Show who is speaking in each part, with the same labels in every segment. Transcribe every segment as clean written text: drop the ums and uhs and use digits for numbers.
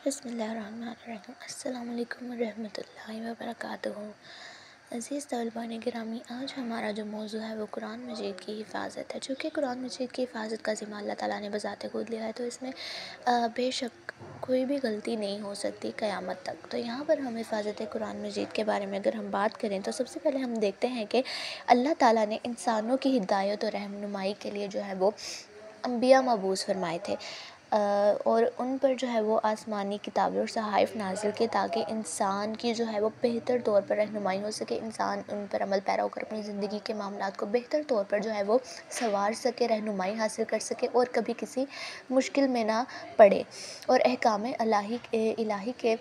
Speaker 1: بسم اللہ الرحمن الرحیم۔ السلام علیکم ورحمۃ اللہ وبرکاتہ۔ عزیز طالبان گرامی، آج ہمارا جو موضوع ہے وہ قرآن مجید کی حفاظت ہے۔ چونکہ قرآن مجید کی حفاظت کا ذمہ اللہ تعالیٰ نے بذات خود لیا ہے، تو اس میں بے شک کوئی بھی غلطی نہیں ہو سکتی قیامت تک۔ تو یہاں پر ہم حفاظت قرآن مجید کے بارے میں اگر ہم بات کریں تو سب سے پہلے ہم دیکھتے ہیں کہ اللہ تعالیٰ نے انسانوں کی ہدایت اور رہنمائی کے لیے جو ہے وہ انبیاء مبعوث فرمائے تھے، اور ان پر جو ہے وہ آسمانی کتابیں اور صحائف نازل کی، تاکہ انسان کی جو ہے وہ بہتر طور پر رہنمائی ہو سکے، انسان ان پر عمل پیرا ہو کر اپنی زندگی کے معاملات کو بہتر طور پر جو ہے وہ سنوار سکے، رہنمائی حاصل کر سکے اور کبھی کسی مشکل میں نہ پڑے، اور احکام الہی کے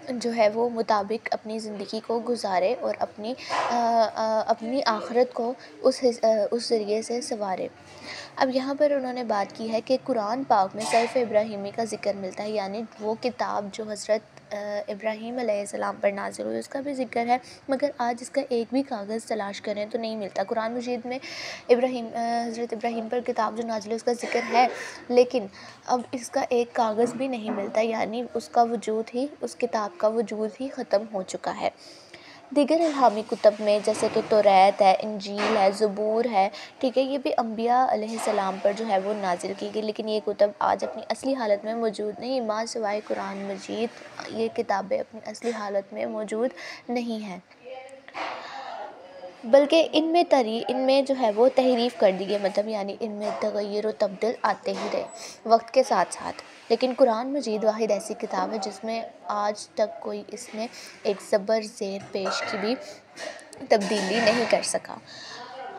Speaker 1: جو ہے وہ مطابق اپنی زندگی کو گزارے اور اپنی آخرت کو اس ذریعے سے سنوارے۔ اب یہاں پر انہوں نے بات کی ہے کہ قرآن پاک میں صحیفہ ابراہیمی کا ذکر ملتا ہے، یعنی وہ کتاب جو حضرت ابراہیم علیہ السلام پر نازل ہوئی، اس کا بھی ذکر ہے، مگر آج اس کا ایک بھی کاغذ تلاش کریں تو نہیں ملتا۔ قرآن مجید میں حضرت ابراہیم پر کتاب جو نازل ہوئی اس کا ذکر ہے، لیکن اب اس کا ایک کاغذ بھی نہیں ملتا، یعنی اس کتاب کا وجود ہی ختم ہو چکا ہے۔ دیگر الہامی کتب میں جیسے کہ توریت ہے، انجیل ہے، زبور ہے، ٹھیک ہے، یہ بھی انبیاء علیہ السلام پر جو ہے وہ نازل کی گئی، لیکن یہ کتب آج اپنی اصلی حالت میں موجود نہیں، ماں سوائے قرآن مجید یہ کتابیں اپنی اصلی حالت میں موجود نہیں ہیں، بلکہ ان میں جو ہے وہ تحریف کر دی گئی، مطلب یعنی ان میں تغیر و تبدل آتے ہی رہے وقت کے ساتھ ساتھ۔ لیکن قرآن مجید واحد ایسی کتاب ہے جس میں آج تک کوئی اس میں ایک زبر زیر پیش کی بھی تبدیلی نہیں کر سکا۔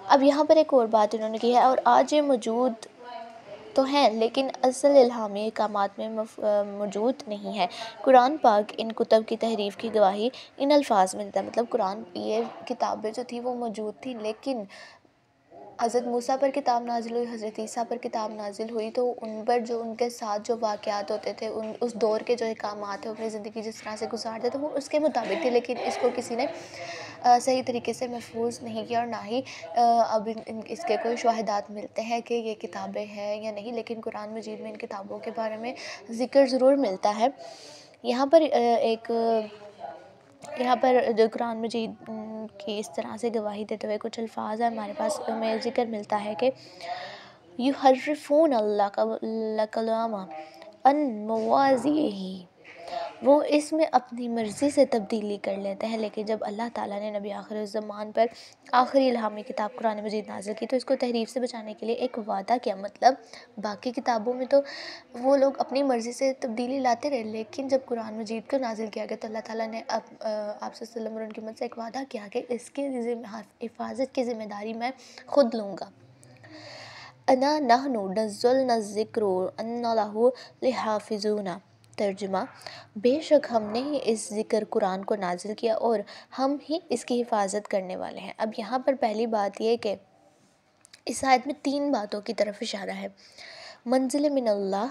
Speaker 1: اب یہاں پر ایک اور بات انہوں نے کی ہے، اور آج یہ موجود تو ہیں لیکن اصل الہامی احکامات میں موجود نہیں ہے۔ قرآن پاک ان کتب کی تحریف کی گواہی ان الفاظ میں دیتا ہے، مطلب قرآن یہ کتابیں جو تھی وہ موجود تھی، لیکن حضرت موسیٰ پر کتاب نازل ہوئی، حضرت عیسیٰ پر کتاب نازل ہوئی، تو ان پر جو ان کے ساتھ جو واقعات ہوتے تھے، اس دور کے جو احکامات ہیں، اپنی زندگی جس طرح سے گزارتے تھے وہ اس کے مطابق تھی، لیکن اس کو کسی نے صحیح طریقے سے محفوظ نہیں کیا، اور نہ ہی اب اس کے کوئی شواہدات ملتے ہیں کہ یہ کتابیں ہیں یا نہیں، لیکن قرآن مجید میں ان کتابوں کے بارے میں ذکر ضرور ملتا ہے۔ یہاں پر جو قرآن مجید کی اس طرح سے گواہی دیتے ہوئے کچھ الفاظ ہیں ہمارے پاس، میں ذکر ملتا ہے کہ یحرفون الکلام عن مواضعہ، وہ اس میں اپنی مرضی سے تبدیلی کر لیتے ہیں، لیکن جب اللہ تعالیٰ نے نبی آخر الزمان پر آخری الہامی کتاب قرآن مجید نازل کی تو اس کو تحریف سے بچانے کے لیے ایک وعدہ کیا، مطلب باقی کتابوں میں تو وہ لوگ اپنی مرضی سے تبدیلی لاتے رہے، لیکن جب قرآن مجید کو نازل کیا گیا تو اللہ تعالیٰ نے آپ صلی اللہ علیہ وسلم اور ان کی امت سے ایک وعدہ کیا کہ اس کی حفاظت کی ذمہ داری میں خود لوں گا۔ انا نحن نزلنا الذکر وانا لہ لحافظون، ترجمہ، بے شک ہم نے ہی اس ذکر قرآن کو نازل کیا اور ہم ہی اس کی حفاظت کرنے والے ہیں۔ اب یہاں پر پہلی بات یہ کہ اس آیت میں 3 باتوں کی طرف اشارہ ہے، منزل من اللہ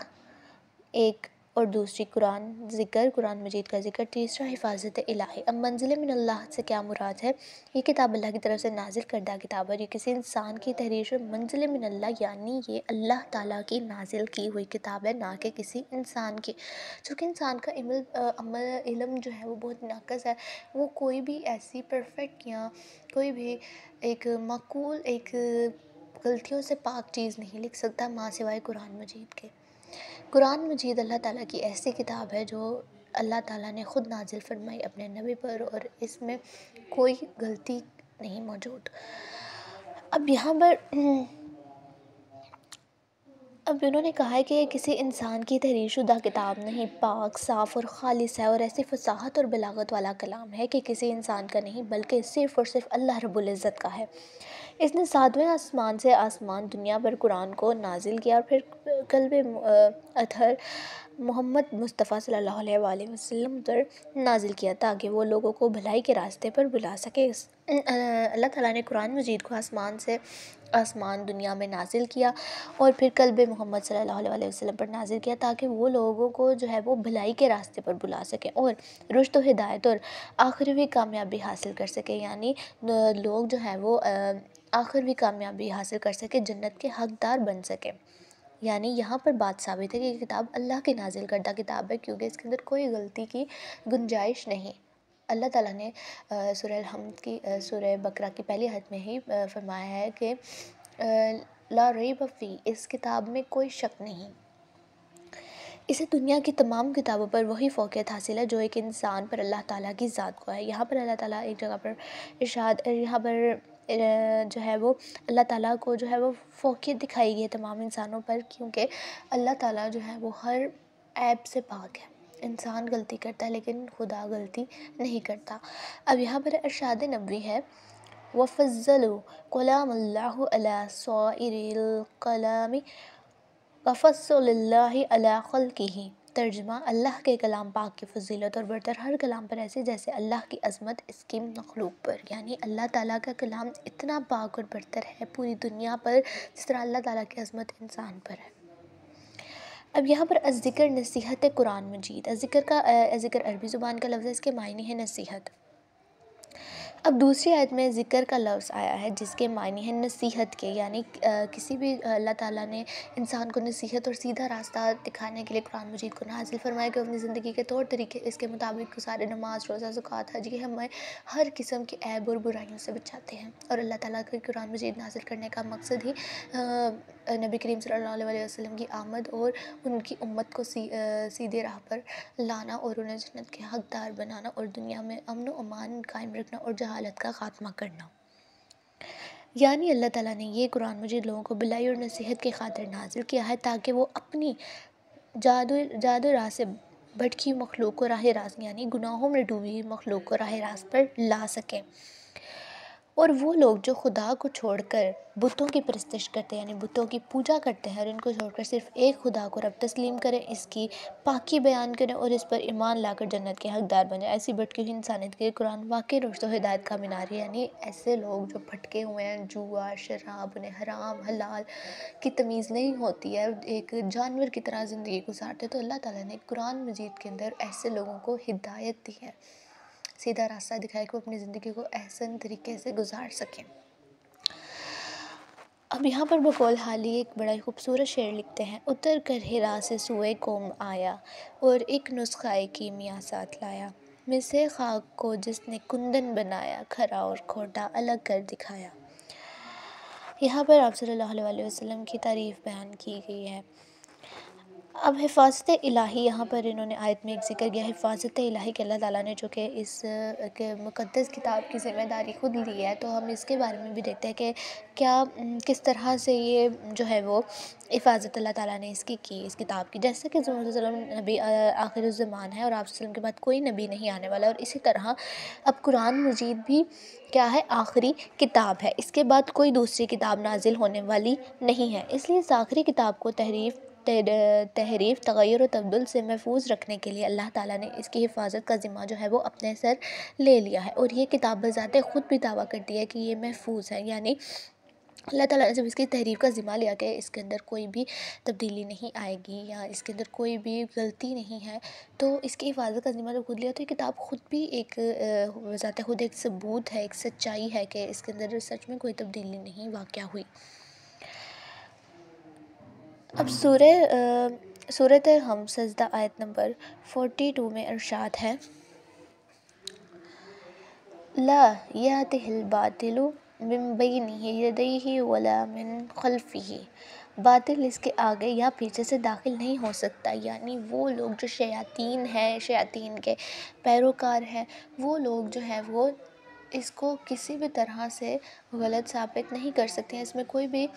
Speaker 1: ایک، اور دوسری قرآن مجید کا ذکر، تیسرا حفاظت الہی۔ اب منزل من اللہ سے کیا مراد ہے؟ یہ کتاب اللہ کی طرف سے نازل کردہ کتاب ہے، یہ کسی انسان کی تحریر ہے۔ منزل من اللہ یعنی یہ اللہ تعالیٰ کی نازل کی ہوئی کتاب ہے، نہ کہ کسی انسان کی، چونکہ انسان کا علم جو ہے وہ بہت ناقص ہے، وہ کوئی بھی ایسی پرفیکٹ یا کوئی بھی ایک معقول ایک غلطیوں سے پاک چیز نہیں لکھ سکتا ماں سوائے قرآن مجید کے۔ قرآن مجید اللہ تعالیٰ کی ایسی کتاب ہے جو اللہ تعالیٰ نے خود نازل فرمائی اپنے نبی پر، اور اس میں کوئی غلطی نہیں موجود۔ اب یہاں پر انہوں نے کہا ہے کہ یہ کسی انسان کی تحریر شدہ کتاب نہیں، پاک، صاف اور خالص ہے، اور ایسی فصاحت اور بلاغت والا کلام ہے کہ کسی انسان کا نہیں بلکہ صرف اور صرف اللہ رب العزت کا ہے۔ اس نے 7ویں آسمان سے آسمان دنیا پر قرآن کو نازل کیا، اور پھر قلب اطہر محمد مصطفیٰ صلی اللہ علیہ وآلہ وسلم پر نازل کیا تاکہ وہ لوگوں کو بھلائی کے راستے پر بلا سکے۔ اللہ تعالیٰ نے قرآن مجید کو آسمان سے آسمان دنیا میں نازل کیا اور پھر قلب محمد صلی اللہ علیہ وآلہ وسلم پر نازل کیا تاکہ وہ لوگوں کو جو ہے وہ بھلائی کے راستے پر بلا سکیں اور رشد و ہدایت اور آخروی کامیابی حاصل کر سکے، یعنی لوگ جو ہے وہ آخروی کامیابی حاصل کر سکے، جنت کے حقدار بن سکے۔ یعنی یہاں پر بات ثابت ہے کہ یہ کتاب اللہ کی نازل کردہ کتاب ہے، کیونکہ اس کے اندر کوئی غلطی کی گنجائش نہیں۔ اللہ تعالیٰ نے سورہ الحمد کی سورہ بقرہ کی پہلی آیت میں ہی فرمایا ہے کہ لا ریب فی، اس کتاب میں کوئی شک نہیں۔ اسے دنیا کی تمام کتابوں پر وہی فوقیت حاصل ہے جو ایک انسان پر اللہ تعالیٰ کی ذات کو ہے۔ یہاں پر اللہ تعالیٰ ایک جگہ پر یہاں پر جو ہے وہ اللہ تعالیٰ کو جو ہے وہ فوقیت دکھائی گئی ہے تمام انسانوں پر، کیونکہ اللہ تعالیٰ جو ہے وہ ہر عیب سے پاک ہے۔ انسان غلطی کرتا ہے لیکن خدا غلطی نہیں کرتا۔ اب یہاں پر ارشاد نبوی ہے وَفَضَّلُوا كَلَامَ اللَّهِ عَلَى سَائِرِ الْكَلَامِ وَفَضْلُ اللَّهِ عَلَى خَلْقِهِ۔ ترجمہ، اللہ کے کلام پاک کی فضیلت اور برتر ہر کلام پر ایسے جیسے اللہ کی عظمت اس کی مخلوق پر، یعنی اللہ تعالیٰ کا کلام اتنا پاک اور برتر ہے پوری دنیا پر جس طرح اللہ تعالیٰ کی عظمت انسان پر ہے۔ اب یہاں پر الذکر نصیحت قرآن مجید، ذکر عربی زبان کا لفظ ہے، اس کے معنی ہے نصیحت۔ اب دوسری آیت میں ذکر کا لفظ آیا ہے جس کے معنی ہے نصیحت کے، یعنی کسی بھی اللہ تعالیٰ نے انسان کو نصیحت اور سیدھا راستہ دکھانے کے لیے قرآن مجید کو نازل فرمایا کہ اپنی زندگی کے طور طریقے اس کے مطابق گزارے، نماز، روزہ، زکوٰۃ، حج، یہ ہمیں ہر قسم کے عیب اور برائیوں سے بچاتے ہیں۔ اور اللہ تعالیٰ کے قرآن مجید نازل کرنے کا مقصد ہی نبی کریم صلی اللہ علیہ وسلم کی آمد اور ان کی امت کو سیدھے راہ پر لانا اور انہیں جنت کے حقدار بنانا اور دنیا میں امن و امان قائم رکھنا اور جہالت کا خاتمہ کرنا۔ یعنی اللہ تعالیٰ نے یہ قرآن مجید لوگوں کو بلائی اور نصیحت کی خاطر نازل کیا ہے تاکہ وہ اپنی جادو راہ سے بھٹکی مخلوق کو راہ راست، یعنی گناہوں میں ڈوبی ہوئی مخلوق کو راہ راست پر لا سکیں۔ اور وہ لوگ جو خدا کو چھوڑ کر بتوں کی پرستش کرتے ہیں، یعنی بتوں کی پوجا کرتے ہیں اور ان کو چھوڑ کر صرف ایک خدا کو رب تسلیم کریں، اس کی پاکی بیان کریں اور اس پر ایمان لا کر جنت کے حقدار بن جائیں، ایسی بھٹکی ہوئی انسانیت کے قرآن واقعی رشد و ہدایت کا مینار ہے۔ یعنی ایسے لوگ جو بھٹکے ہوئے ہیں، جوا، شراب، انہیں حرام حلال کی تمیز نہیں ہوتی ہے، ایک جانور کی طرح زندگی گزارتے، تو اللہ تعالیٰ نے قرآن مجید کے اندر ایسے لوگوں کو ہدایت دی ہے، سیدھا راستہ دکھایا کہ وہ اپنی زندگی کو احسن طریقے سے گزار سکیں۔ اب یہاں پر بقول حالی ایک بڑا ہی خوبصورت شعر لکھتے ہیں، اتر کر ہرا سے سوئے قوم آیا اور ایک نسخہ کیمیا ساتھ لایا، مس خاک کو جس نے کندن بنایا، کھرا اور کھوٹا الگ کر دکھایا۔ یہاں پر آپ صلی اللہ علیہ وسلم کی تعریف بیان کی گئی ہے۔ اب حفاظت الہی، یہاں پر انہوں نے آیت میں ایک ذکر کیا حفاظت الہی کہ اللہ تعالیٰ نے جو کہ اس مقدس کتاب کی ذمہ داری خود لی ہے، تو ہم اس کے بارے میں بھی دیکھتے ہیں کہ کس طرح سے یہ جو ہے وہ حفاظت اللہ تعالیٰ نے اس کی اس کتاب کی، جیسے کہ صلی اللہ علیہ وسلم نبی آخر الزمان ہے اور آپ صلی اللہ علیہ وسلم کے بعد کوئی نبی نہیں آنے والا، اور اسی طرح اب قرآن مجید بھی کیا ہے، آخری کتاب ہے، اس کے بعد کوئی دوسری کتاب نازل ہونے والی نہیں ہے، اس لیے اس آخری کتاب کو تحریف، تغیر و تبدل سے محفوظ رکھنے کے لیے اللہ تعالیٰ نے اس کی حفاظت کا ذمہ جو ہے وہ اپنے سر لے لیا ہے، اور یہ کتاب بذات خود بھی دعویٰ کرتی ہے کہ یہ محفوظ ہے، یعنی اللہ تعالیٰ نے جب اس کی تحریف کا ذمہ لیا کہ اس کے اندر کوئی بھی تبدیلی نہیں آئے گی یا اس کے اندر کوئی بھی غلطی نہیں ہے، تو اس کی حفاظت کا ذمہ جب خود لیا تو یہ کتاب خود بھی ایک بذات خود ایک ثبوت ہے، ایک سچائی ہے کہ اس کے اندر سچ میں کوئی تبدیلی نہیں واقع ہوئی۔ اب سورۃ ہم سجدہ آیت نمبر 42 میں ارشاد ہے لا یأتیہ الباطل من بین یدیہ ولا من خلفہ، باطل اس کے آگے یا پیچھے سے داخل نہیں ہو سکتا، یعنی وہ لوگ جو شیاطین ہیں، شیاطین کے پیروکار ہیں، وہ لوگ جو ہے وہ اس کو کسی بھی طرح سے غلط ثابت نہیں کر سکتے ہیں، اس میں کوئی بھی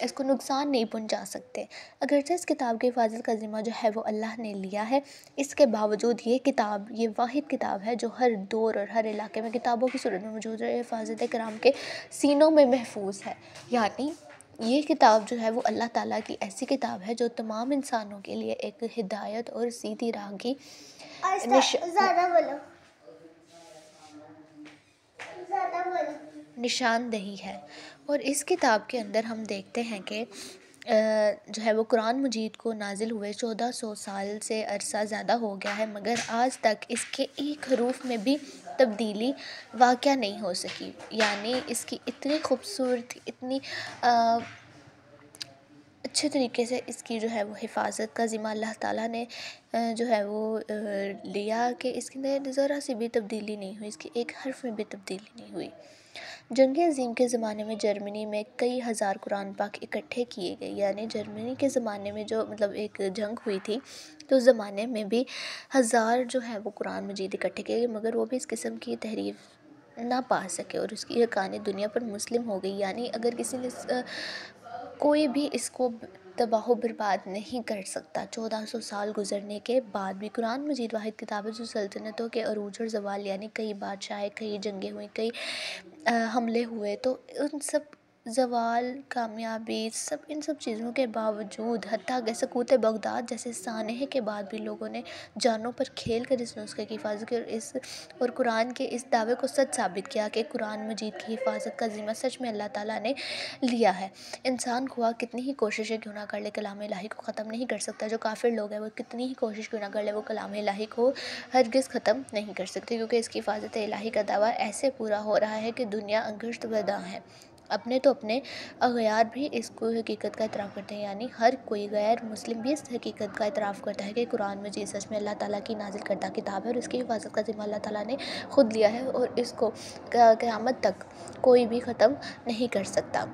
Speaker 1: اس کو نقصان نہیں پہنچا سکتے۔ اگرچہ اس کتاب کی حفاظت کا ذمہ جو ہے وہ اللہ نے لیا ہے، اس کے باوجود یہ کتاب، یہ واحد کتاب ہے جو ہر دور اور ہر علاقے میں کتابوں کی صورت میں موجود ہے، حفاظت کرام کے سینوں میں محفوظ ہے، یعنی یہ کتاب جو ہے وہ اللہ تعالیٰ کی ایسی کتاب ہے جو تمام انسانوں کے لیے ایک ہدایت اور سیدھی راہ کی نشاندہی ہے۔ اور اس کتاب کے اندر ہم دیکھتے ہیں کہ جو ہے وہ قرآن مجید کو نازل ہوئے 1400 سال سے عرصہ زیادہ ہو گیا ہے، مگر آج تک اس کے ایک حروف میں بھی تبدیلی واقع نہیں ہو سکی، یعنی اس کی اتنی خوبصورتی، اتنی اچھے طریقے سے اس کی جو ہے وہ حفاظت کا ذمہ اللہ تعالیٰ نے جو ہے وہ لیا کہ اس کے اندر ذرا سی بھی تبدیلی نہیں ہوئی، اس کے ایک حرف میں بھی تبدیلی نہیں ہوئی۔ جنگ عظیم کے زمانے میں جرمنی میں کئی ہزار قرآن پاک اکٹھے کیے گئے، یعنی جرمنی کے زمانے میں جو مطلب ایک جنگ ہوئی تھی تو اس زمانے میں بھی ہزار جو ہے وہ قرآن مجید اکٹھے کیے گئے، مگر وہ بھی اس قسم کی تحریف نہ پا سکے اور اس کی حقانی دنیا پر مسلم ہو گئی۔ یعنی اگر کسی نے کوئی بھی اس کو تباہ و برباد نہیں کر سکتا۔ 1400 سال گزرنے کے بعد بھی قرآن مجید واحد کتاب ہے جو سلطنتوں کے عروج اور زوال، یعنی کئی بادشاہیں، کئی جنگیں ہوئیں، کئی حملے ہوئے، تو ان سب زوال، کامیابی، ان سب چیزوں کے باوجود، حتیٰ کہ سقوط بغداد جیسے سانحے کے بعد بھی لوگوں نے جانوں پر کھیل کر اس نسخے کی حفاظت کی اور قرآن کے اس دعوے کو سچ ثابت کیا کہ قرآن مجید کی حفاظت کا ذمہ سچ میں اللہ تعالیٰ نے لیا ہے۔ انسان خواہ کتنی ہی کوششیں کیوں نہ کر لے، کلام الہی کو ختم نہیں کر سکتا۔ جو کافر لوگ ہیں وہ کتنی ہی کوشش کیوں نہ کر لے، وہ کلام الہی کو ہرگز ختم نہیں کر سکتے، کیونکہ اس کی حفاظت الہی کا دعویٰ ایسے پورا ہو رہا ہے کہ دنیا انگشت بداں ہے۔ اپنے اغیار بھی اس کو حقیقت کا اعتراف کرتے ہیں، یعنی ہر کوئی غیر مسلم بھی اس حقیقت کا اعتراف کرتا ہے کہ قرآن مجید سچ میں اللہ تعالیٰ کی نازل کردہ کتاب ہے اور اس کی حفاظت کا ذمہ اللہ تعالیٰ نے خود لیا ہے اور اس کو قیامت تک کوئی بھی ختم نہیں کر سکتا۔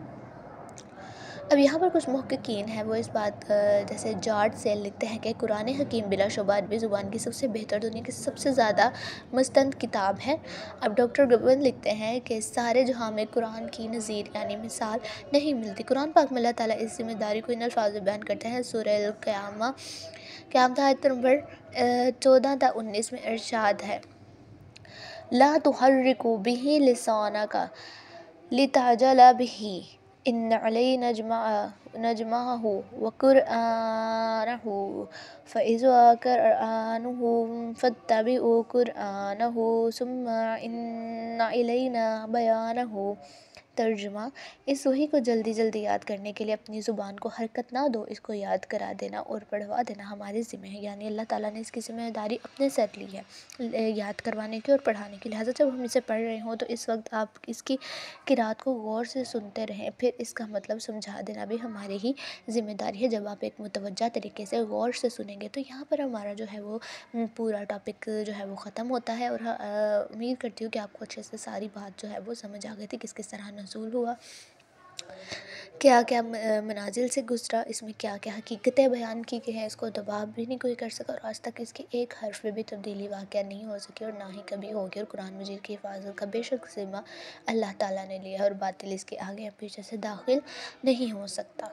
Speaker 1: اب یہاں پر کچھ محققین ہیں، وہ اس بات جیسے جارج سیل لکھتے ہیں کہ قرآن حکیم بلا شبہ عربی زبان کی سب سے بہتر، دنیا کی سب سے زیادہ مستند کتاب ہے۔ اب ڈاکٹر گبن لکھتے ہیں کہ سارے جہاں میں قرآن کی نظیر یعنی مثال نہیں ملتی۔ قرآن پاک میں اللہ تعالیٰ اس ذمہ داری کو ان الفاظ میں بیان کرتے ہیں۔ سورہ القیامہ آیت نمبر 14 تا 19 میں ارشاد ہے، لا تحرک بہ لسانک لتعجل بہ ان علینا جمعہ وقرآنہ فإذا قرأناه فاتبعوا قرآنہ ثم ان علینا بیانہ۔ ترجمہ، اس وحی کو جلدی جلدی یاد کرنے کے لیے اپنی زبان کو حرکت نہ دو، اس کو یاد کرا دینا اور پڑھوا دینا ہمارے ذمہ ہے، یعنی اللہ تعالیٰ نے اس کی ذمہ داری اپنے سر لی ہے یاد کروانے کی اور پڑھانے کی۔ لہٰذا جب ہم اسے پڑھ رہے ہوں تو اس وقت آپ اس کی قرأت کو غور سے سنتے رہیں، پھر اس کا مطلب سمجھا دینا بھی ہماری ہی ذمہ داری ہے۔ جب آپ ایک متوجہ طریقے سے غور سے سنیں گے تو یہاں پر ہمارا جو ہے وہ پورا ٹاپک جو ہے وہ ختم ہوتا ہے، اور امید کرتی ہوں کہ آپ کو اچھے سے ساری بات جو ہے وہ سمجھ آ گئی تھی، کس طرح نزول ہوا، کیا کیا منازل سے گزرا، اس میں کیا کیا حقیقتیں بیان کی گئی ہیں، اس کو دبا بھی نہیں کوئی کر سکا اور آج تک اس کے ایک حرف میں بھی تبدیلی واقعہ نہیں ہو سکی اور نہ ہی کبھی ہوگی، اور قرآن مجید کی حفاظت کا بے شک ذمہ اللہ تعالیٰ نے لیا ہے اور باطل اس کے آگے یا پیچھے سے داخل نہیں ہو سکتا۔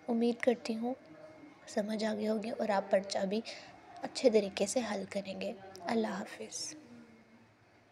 Speaker 1: امید کرتی ہوں سمجھ آ گئی ہوگی اور آپ پرچہ بھی اچھے طریقے سے حل کریں گے۔ اللہ حافظ۔